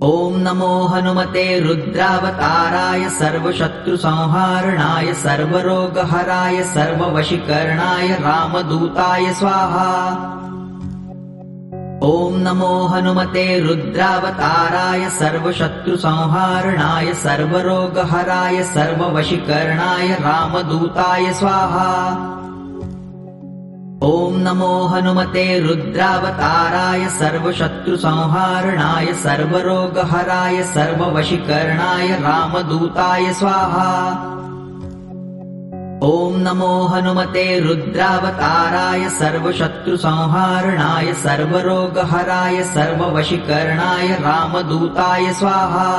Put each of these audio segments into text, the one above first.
ॐ नमो हनुमते रुद्रावताराय सर्वशत्रुसंहारणाय सर्वरोगहराय सर्ववशीकरणाय रामदूताय स्वाहा। ॐ नमो हनुमते रुद्रावताराय सर्वशत्रुसंहारणाय सर्वरोगहराय सर्ववशीकरणाय रामदूताय स्वाहा। ॐ नमो हनुमते रुद्रावताराय सर्वशत्रुसंहारणाय सर्वरोगहराय सर्ववशीकरणाय रामदूताय स्वाहा। ॐ नमो हनुमते रुद्रावताराय सर्वशत्रुसंहारणाय सर्वरोगहराय सर्ववशीकरणाय रामदूताय स्वाहा।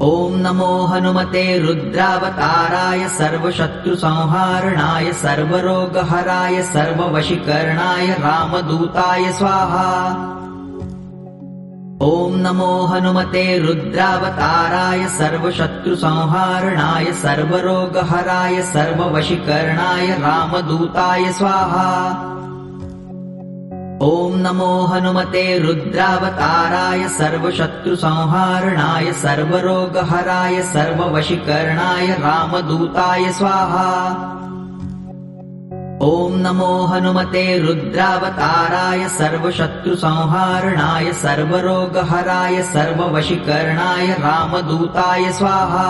ॐ नमो हनुमते रुद्रावताराय सर्वशत्रुसंहारणाय सर्वरोगहराय सर्ववशीकरणाय रामदूताय स्वाहा। ॐ नमो हनुमते रुद्रावताराय सर्वशत्रुसंहारणाय सर्वरोगहराय सर्ववशीकरणाय रामदूताय स्वाहा। ॐ नमो हनुमते रुद्रावताराय सर्वशत्रुसंहारणाय सर्वरोगहराय सर्ववशीकरणाय रामदूताय स्वाहा। ॐ नमो हनुमते रुद्रावताराय सर्वशत्रुसंहारणाय सर्वरोगहराय सर्ववशीकरणाय रामदूताय स्वाहा।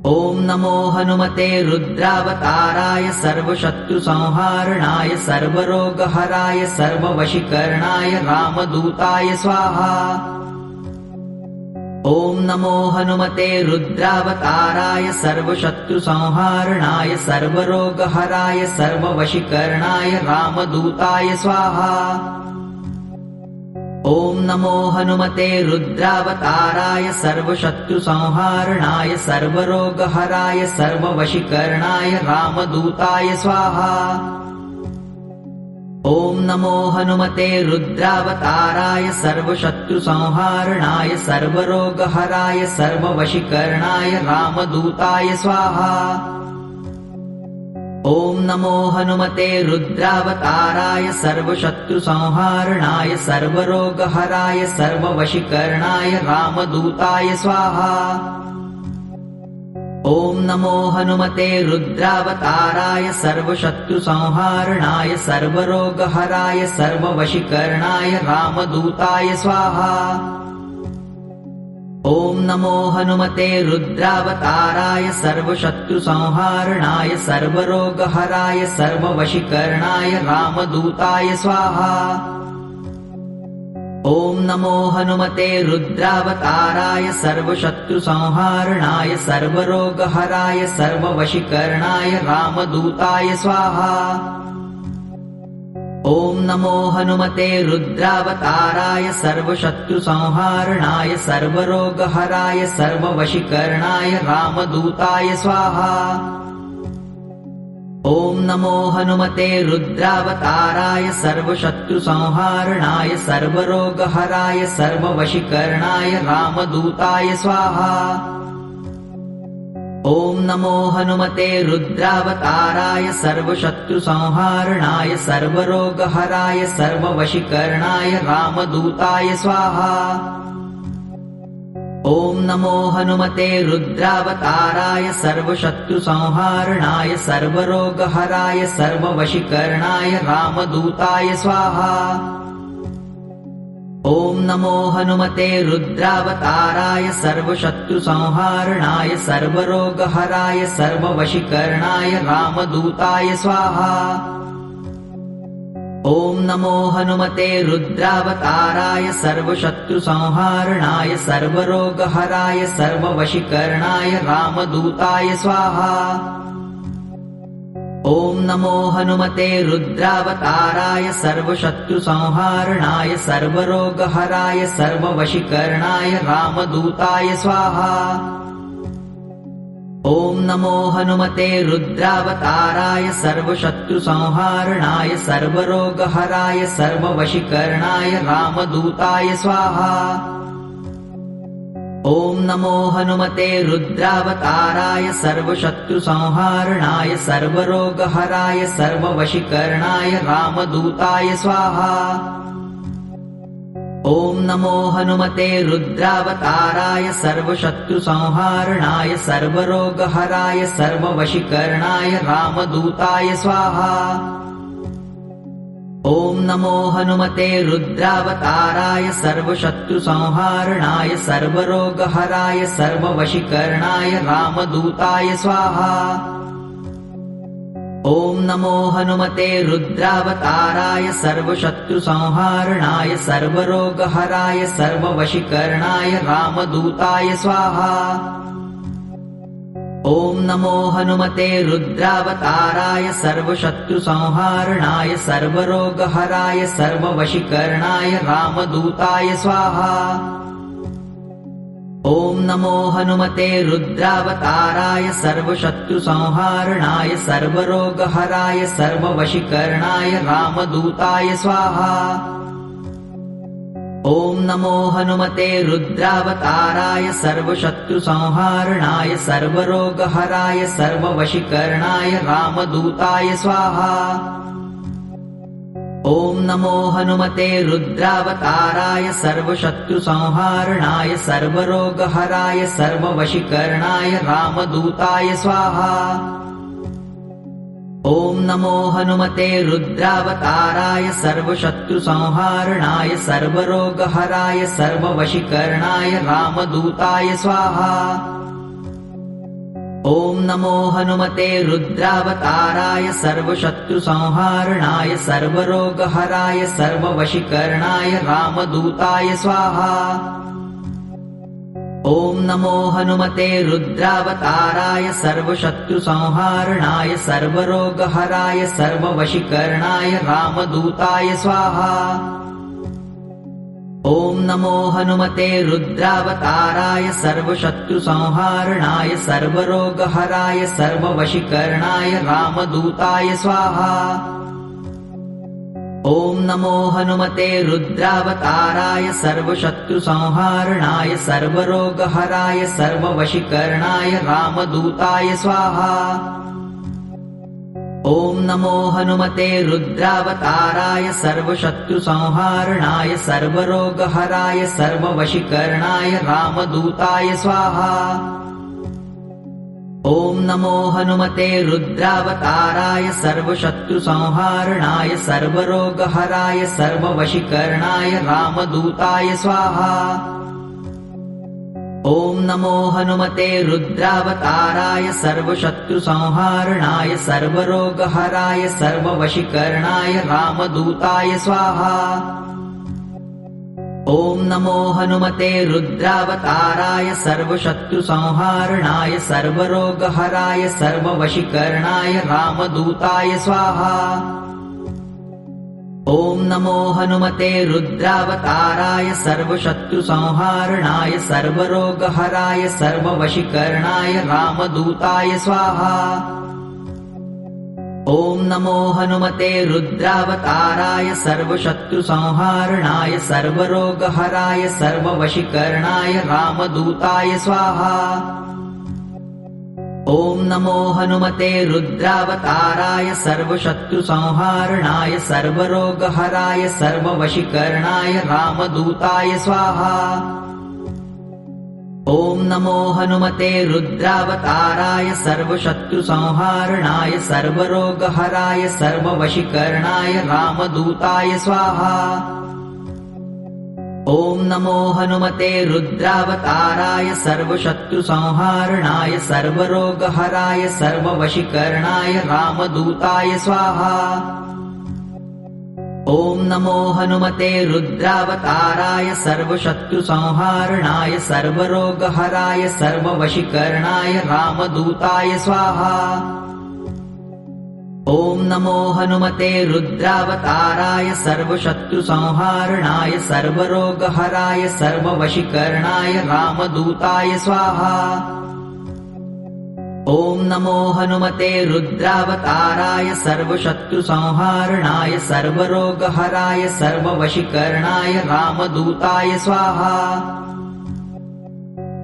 ॐ नमो हनुमते रुद्रावताराय सर्वशत्रुसंहारणाय सर्वरोगहराय सर्ववशीकरणाय रामदूताय स्वाहा। ॐ नमो हनुमते रुद्रावताराय सर्वशत्रुसंहारणाय सर्वरोगहराय सर्ववशीकरणाय रामदूताय स्वाहा। ॐ नमो हनुमते रुद्रावताराय सर्वशत्रुसंहारणाय सर्वरोगहराय सर्ववशीकरणाय रामदूताय स्वाहा। ॐ नमो हनुमते रुद्रावताराय सर्वशत्रुसंहारणाय सर्वरोगहराय सर्ववशीकरणाय रामदूताय स्वाहा। ॐ नमो हनुमते रुद्रावताराय सर्वशत्रुसंहारणाय सर्वरोगहराय सर्ववशीकरणाय रामदूताय स्वाहा। ॐ नमो हनुमते रुद्रावताराय सर्वशत्रुसंहारणाय सर्वरोगहराय सर्ववशीकरणाय रामदूताय स्वाहा। ॐ नमो हनुमते रुद्रावताराय सर्वशत्रुसंहारणाय सर्वरोगहराय सर्ववशीकरणाय रामदूताय स्वाहा। ॐ नमो हनुमते रुद्रावताराय सर्वशत्रुसंहारणाय सर्वरोगहराय सर्ववशीकरणाय रामदूताय स्वाहा। ॐ नमो हनुमते रुद्रावताराय सर्वशत्रुसंहारणाय सर्वरोगहराय सर्ववशीकरणाय रामदूताय स्वाहा। ॐ नमो हनुमते रुद्रावताराय सर्वशत्रुसंहारणाय सर्वरोगहराय सर्ववशीकरणाय रामदूताय स्वाहा। ॐ नमो हनुमते रुद्रावताराय सर्वशत्रुसंहारणाय सर्वरोगहराय सर्ववशीकरणाय रामदूताय स्वाहा। ॐ नमो हनुमते रुद्रावताराय सर्वशत्रुसंहारणाय सर्वरोगहराय सर्ववशीकरणाय रामदूताय स्वाहा। ॐ नमो हनुमते रुद्रावताराय सर्वशत्रुसंहारणाय सर्वरोगहराय सर्ववशीकरणाय रामदूताय स्वाहा। ॐ नमो हनुमते रुद्रावताराय सर्वशत्रुसंहारणाय सर्वरोगहराय सर्ववशीकरणाय रामदूताय स्वाहा। ॐ नमो हनुमते रुद्रावताराय सर्वशत्रुसंहारणाय सर्वरोगहराय सर्ववशीकरणाय रामदूताय स्वाहा। ॐ नमो हनुमते रुद्रावताराय सर्वशत्रुसंहारणाय सर्वरोगहराय सर्ववशीकरणाय रामदूताय स्वाहा। ॐ नमो हनुमते रुद्रावताराय सर्वशत्रुसंहारणाय सर्वरोगहराय सर्ववशीकरणाय रामदूताय स्वाहा। ॐ नमो हनुमते रुद्रावताराय सर्वशत्रुसंहारणाय सर्वरोगहराय सर्ववशीकरणाय रामदूताय स्वाहा। ॐ नमो हनुमते रुद्रावताराय सर्वशत्रुसंहारणाय सर्वरोगहराय सर्ववशीकरणाय रामदूताय स्वाहा। ॐ नमो हनुमते रुद्रावताराय सर्वशत्रुसंहारणाय सर्वरोगहराय सर्ववशीकरणाय रामदूताय स्वाहा। ॐ नमो हनुमते रुद्रावताराय सर्वशत्रुसंहारणाय सर्वरोगहराय सर्ववशीकरणाय रामदूताय स्वाहा। ॐ नमो हनुमते रुद्रावताराय सर्वशत्रुसंहारणाय सर्वरोगहराय सर्ववशीकरणाय रामदूताय स्वाहा। ॐ नमो हनुमते रुद्रावताराय सर्वशत्रुसंहारणाय सर्वरोगहराय सर्ववशीकरणाय रामदूताय स्वाहा। ॐ नमो हनुमते रुद्रावताराय सर्वशत्रुसंहारणाय सर्वरोगहराय सर्ववशीकरणाय रामदूताय स्वाहा। ॐ नमो हनुमते रुद्रावताराय सर्वशत्रुसंहारणाय सर्वरोगहराय सर्ववशीकरणाय रामदूताय स्वाहा। ॐ नमो हनुमते रुद्रावताराय सर्वशत्रुसंहारणाय सर्वरोगहराय सर्ववशीकरणाय रामदूताय स्वाहा। ॐ नमो हनुमते रुद्रावताराय सर्वशत्रुसंहारणाय सर्वरोगहराय सर्ववशीकरणाय रामदूताय स्वाहा। ॐ नमो हनुमते रुद्रावताराय सर्वशत्रुसंहारणाय सर्वरोगहराय सर्ववशीकरणाय रामदूताय स्वाहा। ॐ नमो हनुमते रुद्रावताराय सर्वशत्रुसंहारणाय सर्वरोगहराय सर्ववशीकरणाय रामदूताय स्वाहा। ॐ नमो हनुमते रुद्रावताराय सर्वशत्रुसंहारणाय सर्वरोगहराय सर्ववशीकरणाय रामदूताय स्वाहा। ॐ नमो हनुमते रुद्रावताराय सर्वशत्रुसंहारणाय सर्वरोगहराय सर्ववशीकरणाय रामदूताय स्वाहा। ॐ नमो हनुमते रुद्रावताराय सर्वशत्रुसंहारणाय सर्वरोगहराय सर्ववशीकरणाय रामदूताय स्वाहा। ॐ नमो हनुमते रुद्रावताराय सर्वशत्रुसंहारणाय सर्वरोगहराय सर्ववशीकरणाय रामदूताय स्वाहा। ॐ नमो हनुमते रुद्रावताराय सर्वशत्रुसंहारणाय सर्वरोगहराय सर्ववशीकरणाय रामदूताय स्वाहा। ॐ नमो हनुमते रुद्रावताराय सर्वशत्रुसंहारणाय सर्वरोगहराय सर्ववशीकरणाय रामदूताय स्वाहा। ॐ नमो हनुमते रुद्रावताराय सर्वशत्रुसंहारणाय सर्वरोगहराय सर्ववशीकरणाय रामदूताय स्वाहा। ॐ नमो हनुमते रुद्रावताराय सर्वशत्रुसंहारणाय सर्वरोगहराय सर्ववशीकरणाय रामदूताय स्वाहा। ॐ नमो हनुमते रुद्रावताराय सर्वशत्रुसंहारणाय सर्वरोगहराय सर्ववशीकरणाय रामदूताय स्वाहा। ॐ नमो हनुमते रुद्रावताराय सर्वशत्रुसंहारणाय सर्वरोगहराय सर्ववशीकरणाय रामदूताय स्वाहा। ॐ नमो हनुमते रुद्रावताराय सर्वशत्रुसंहारणाय सर्वरोगहराय सर्ववशीकरणाय रामदूताय स्वाहा। ॐ नमो हनुमते रुद्रावताराय सर्वशत्रुसंहारणाय सर्वरोगहराय सर्ववशीकरणाय रामदूताय स्वाहा।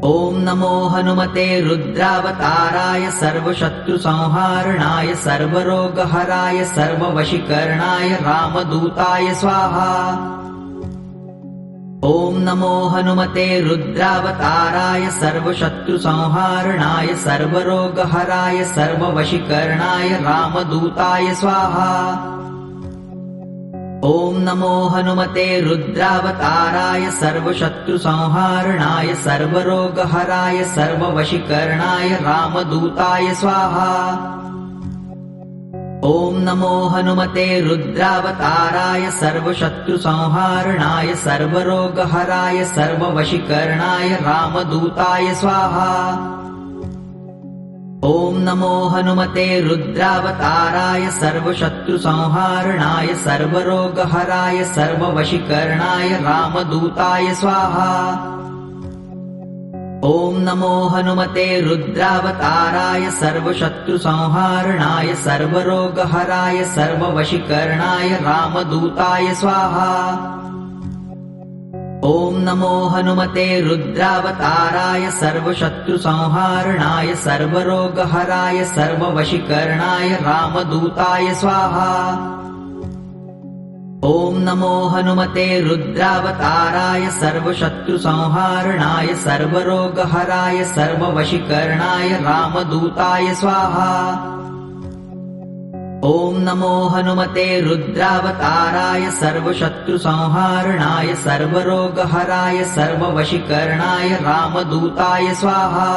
ॐ नमो हनुमते रुद्रावताराय सर्वशत्रुसंहारणाय सर्वरोगहराय सर्ववशीकरणाय रामदूताय स्वाहा। ॐ नमो हनुमते रुद्रावताराय सर्वशत्रुसंहारणाय सर्वरोगहराय सर्ववशीकरणाय रामदूताय स्वाहा। ॐ नमो हनुमते रुद्रावताराय सर्वशत्रुसंहारणाय सर्वरोगहराय सर्ववशीकरणाय रामदूताय स्वाहा। ॐ नमो हनुमते रुद्रावताराय सर्वशत्रुसंहारणाय सर्वरोगहराय सर्ववशीकरणाय रामदूताय स्वाहा। ॐ नमो हनुमते रुद्रावताराय सर्वशत्रुसंहारणाय सर्वरोगहराय सर्ववशीकरणाय रामदूताय स्वाहा। ॐ नमो हनुमते रुद्रावताराय सर्वशत्रुसंहारणाय सर्वरोगहराय सर्ववशीकरणाय रामदूताय स्वाहा। ॐ नमो हनुमते रुद्रावताराय सर्वशत्रुसंहारणाय सर्वरोगहराय सर्ववशीकरणाय रामदूताय स्वाहा। ॐ नमो हनुमते रुद्रावताराय सर्वशत्रुसंहारणाय सर्वरोगहराय सर्ववशीकरणाय रामदूताय स्वाहा। ॐ नमो हनुमते रुद्रावताराय सर्वशत्रुसंहारणाय सर्वरोगहराय सर्ववशीकरणाय रामदूताय स्वाहा।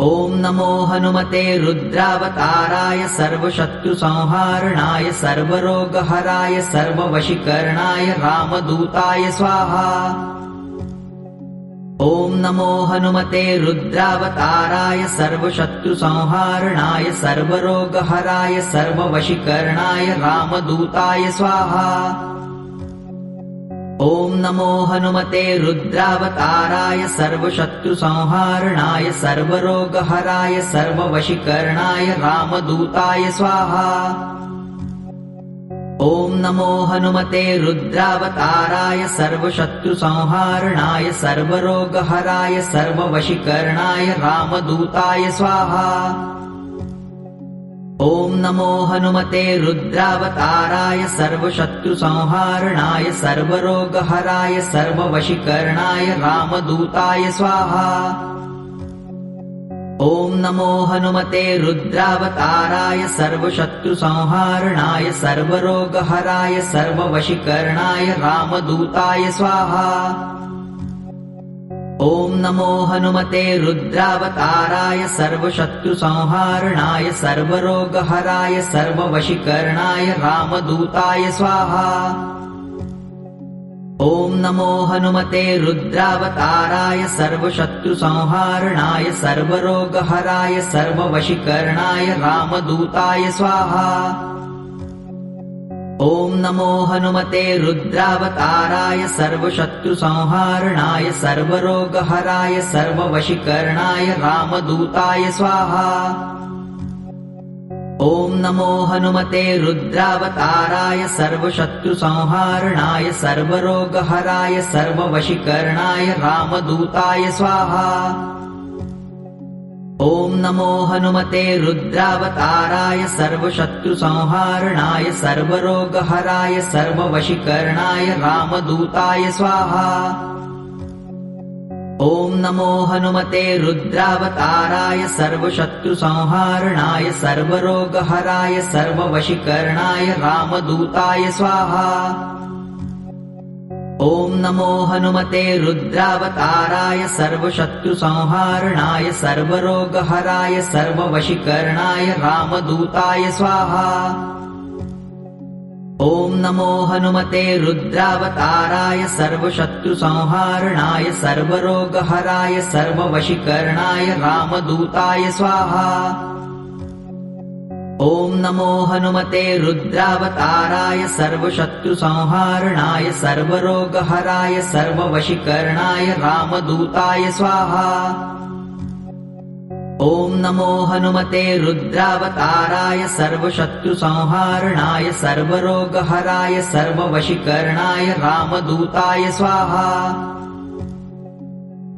ॐ नमो हनुमते रुद्रावताराय सर्वशत्रुसंहारणाय सर्वरोगहराय सर्ववशीकरणाय रामदूताय स्वाहा। ॐ नमो हनुमते रुद्रावताराय सर्वशत्रुसंहारणाय सर्वरोगहराय सर्ववशीकरणाय रामदूताय स्वाहा। ॐ नमो हनुमते रुद्रावताराय सर्वशत्रुसंहारणाय सर्वरोगहराय सर्ववशीकरणाय रामदूताय स्वाहा। ॐ नमो हनुमते रुद्रावताराय सर्वशत्रुसंहारणाय सर्वरोगहराय सर्ववशीकरणाय रामदूताय स्वाहा। ॐ नमो हनुमते रुद्रावताराय सर्वशत्रुसंहारणाय सर्वरोगहराय सर्ववशीकरणाय रामदूताय स्वाहा। ॐ नमो हनुमते रुद्रावताराय सर्वशत्रुसंहारणाय सर्वरोगहराय सर्ववशीकरणाय रामदूताय स्वाहा। ॐ नमो हनुमते रुद्रावताराय सर्वशत्रुसंहारणाय सर्वरोगहराय सर्ववशीकरणाय रामदूताय स्वाहा। ॐ नमो हनुमते रुद्रावताराय सर्वशत्रुसंहारणाय सर्वरोगहराय सर्ववशीकरणाय रामदूताय स्वाहा। ॐ नमो हनुमते रुद्रावताराय सर्वशत्रुसंहारणाय सर्वरोगहराय सर्ववशीकरणाय रामदूताय स्वाहा। ॐ नमो हनुमते रुद्रावताराय सर्वशत्रुसंहारणाय सर्वरोगहराय सर्ववशीकरणाय रामदूताय स्वाहा। ॐ नमो हनुमते रुद्रावताराय सर्वशत्रुसंहारणाय सर्वरोगहराय सर्ववशीकरणाय रामदूताय स्वाहा। ॐ नमो हनुमते रुद्रावताराय सर्वशत्रुसंहारणाय सर्वरोगहराय सर्ववशीकरणाय रामदूताय स्वाहा। ॐ नमो हनुमते रुद्रावताराय सर्वशत्रुसंहारणाय सर्वरोगहराय सर्ववशीकरणाय रामदूताय स्वाहा। ॐ नमो हनुमते रुद्रावताराय सर्वशत्रुसंहारणाय सर्वरोगहराय सर्ववशीकरणाय रामदूताय स्वाहा। ॐ नमो हनुमते रुद्रावताराय सर्वशत्रुसंहारणाय सर्वरोगहराय सर्ववशीकरणाय रामदूताय स्वाहा। ॐ नमो हनुमते रुद्रावताराय सर्वशत्रुसंहारणाय सर्वरोगहराय सर्ववशीकरणाय रामदूताय स्वाहा।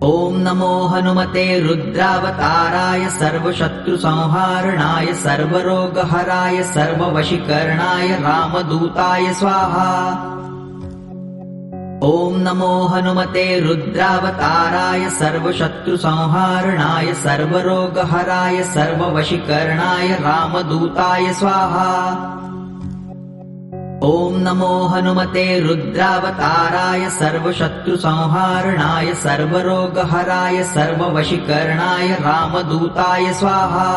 ॐ नमो हनुमते रुद्रावताराय सर्वशत्रुसंहारणाय सर्वरोगहराय सर्ववशीकरणाय रामदूताय स्वाहा। ॐ नमो हनुमते रुद्रावताराय सर्वशत्रुसंहारणाय सर्वरोगहराय सर्ववशीकरणाय रामदूताय स्वाहा। ॐ नमो हनुमते रुद्रावताराय सर्वशत्रुसंहारणाय सर्वरोगहराय सर्ववशीकरणाय रामदूताय स्वाहा।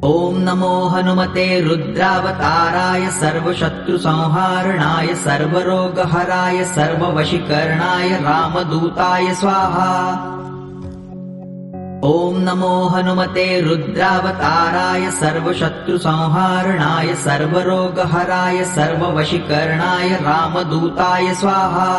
ॐ नमो हनुमते रुद्रावताराय सर्वशत्रुसंहारणाय सर्वरोगहराय सर्ववशीकरणाय रामदूताय स्वाहा। ॐ नमो हनुमते रुद्रावताराय सर्वशत्रुसंहारणाय सर्वरोगहराय सर्ववशीकरणाय रामदूताय स्वाहा।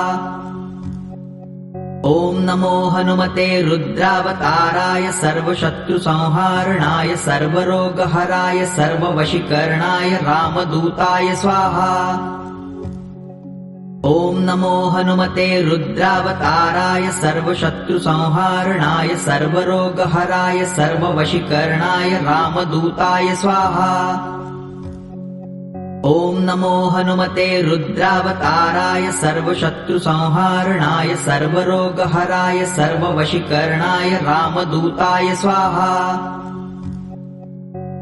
ॐ नमो हनुमते रुद्रावताराय सर्वशत्रुसंहारणाय सर्वरोगहराय सर्ववशीकरणाय रामदूताय स्वाहा। ॐ नमो हनुमते रुद्रावताराय सर्वशत्रुसंहारणाय सर्वरोगहराय सर्ववशीकरणाय रामदूताय स्वाहा। ॐ नमो हनुमते रुद्रावताराय सर्वशत्रुसंहारणाय सर्वरोगहराय सर्ववशीकरणाय रामदूताय स्वाहा।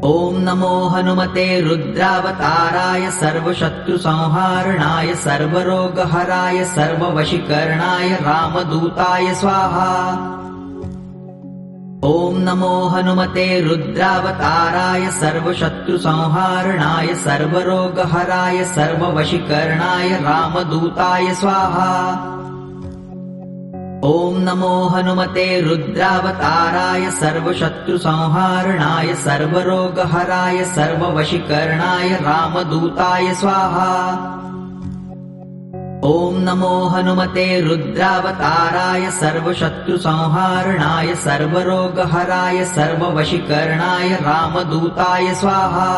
ॐ नमो हनुमते रुद्रावताराय सर्वशत्रुसंहारणाय सर्वरोगहराय सर्ववशीकरणाय रामदूताय स्वाहा। ॐ नमो हनुमते रुद्रावताराय सर्वशत्रुसंहारणाय सर्वरोगहराय सर्ववशीकरणाय रामदूताय स्वाहा। ॐ नमो हनुमते रुद्रावताराय सर्वशत्रुसंहारणाय सर्वरोगहराय सर्ववशीकरणाय रामदूताय स्वाहा। ॐ नमो हनुमते रुद्रावताराय सर्वशत्रुसंहारणाय सर्वरोगहराय सर्ववशीकरणाय रामदूताय स्वाहा।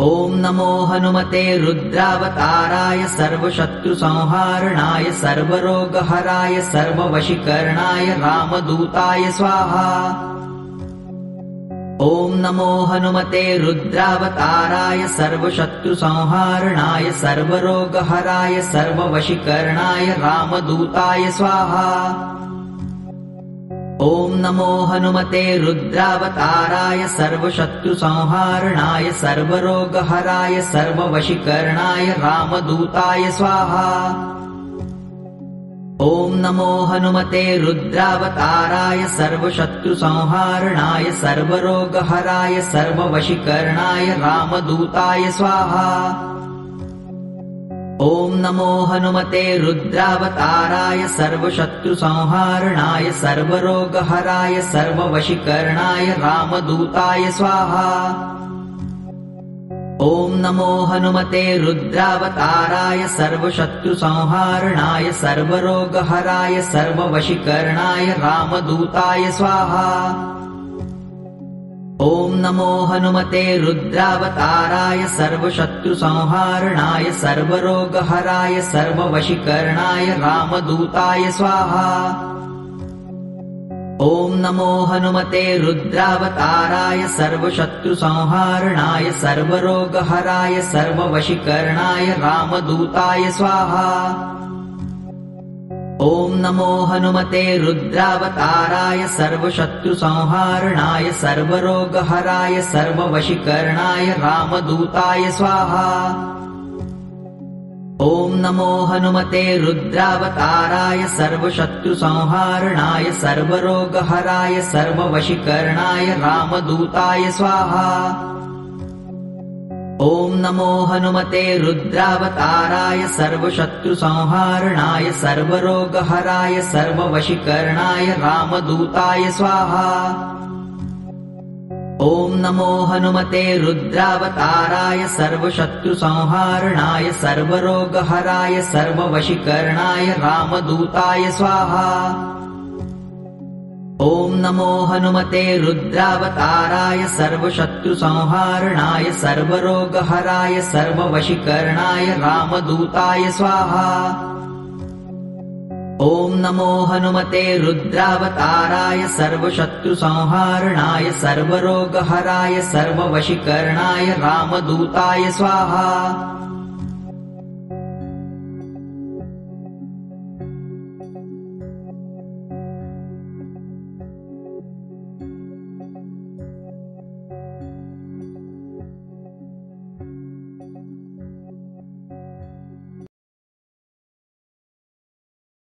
ॐ नमो हनुमते रुद्रावताराय सर्वशत्रुसंहारणाय सर्वरोगहराय सर्ववशीकरणाय रामदूताय स्वाहा। ॐ नमो हनुमते रुद्रावताराय सर्वशत्रुसंहारणाय सर्वरोगहराय सर्ववशीकरणाय रामदूताय स्वाहा। ॐ नमो हनुमते रुद्रावताराय सर्वशत्रुसंहारणाय सर्वरोगहराय सर्ववशीकरणाय रामदूताय स्वाहा। ॐ नमो हनुमते रुद्रावताराय सर्वशत्रुसंहारणाय सर्वरोगहराय सर्ववशीकरणाय रामदूताय स्वाहा। ॐ नमो हनुमते रुद्रावताराय सर्वशत्रुसंहारणाय सर्वरोगहराय सर्ववशीकरणाय रामदूताय स्वाहा। ॐ नमो हनुमते रुद्रावताराय सर्वशत्रुसंहारणाय सर्वरोगहराय सर्ववशीकरणाय रामदूताय स्वाहा। ॐ नमो हनुमते रुद्रावताराय सर्वशत्रुसंहारणाय सर्वरोगहराय सर्ववशीकरणाय रामदूताय स्वाहा। ॐ नमो हनुमते रुद्रावताराय सर्वशत्रुसंहारणाय सर्वरोगहराय सर्ववशीकरणाय रामदूताय स्वाहा। ॐ नमो हनुमते रुद्रावताराय सर्वशत्रुसंहारणाय सर्वरोगहराय सर्ववशीकरणाय रामदूताय स्वाहा। ॐ नमो हनुमते रुद्रावताराय सर्वशत्रुसंहारणाय सर्वरोगहराय सर्ववशीकरणाय रामदूताय स्वाहा। ॐ नमो हनुमते रुद्रावताराय सर्वशत्रुसंहारणाय सर्वरोगहराय सर्ववशीकरणाय रामदूताय स्वाहा। ॐ नमो हनुमते रुद्रावताराय सर्वशत्रुसंहारणाय सर्वरोगहराय सर्ववशीकरणाय रामदूताय स्वाहा। ॐ नमो हनुमते रुद्रावताराय सर्वशत्रुसंहारणाय सर्वरोगहराय सर्ववशीकरणाय रामदूताय स्वाहा। ॐ नमो हनुमते रुद्रावताराय सर्वशत्रुसंहारणाय सर्वरोगहराय सर्ववशीकरणाय रामदूताय स्वाहा।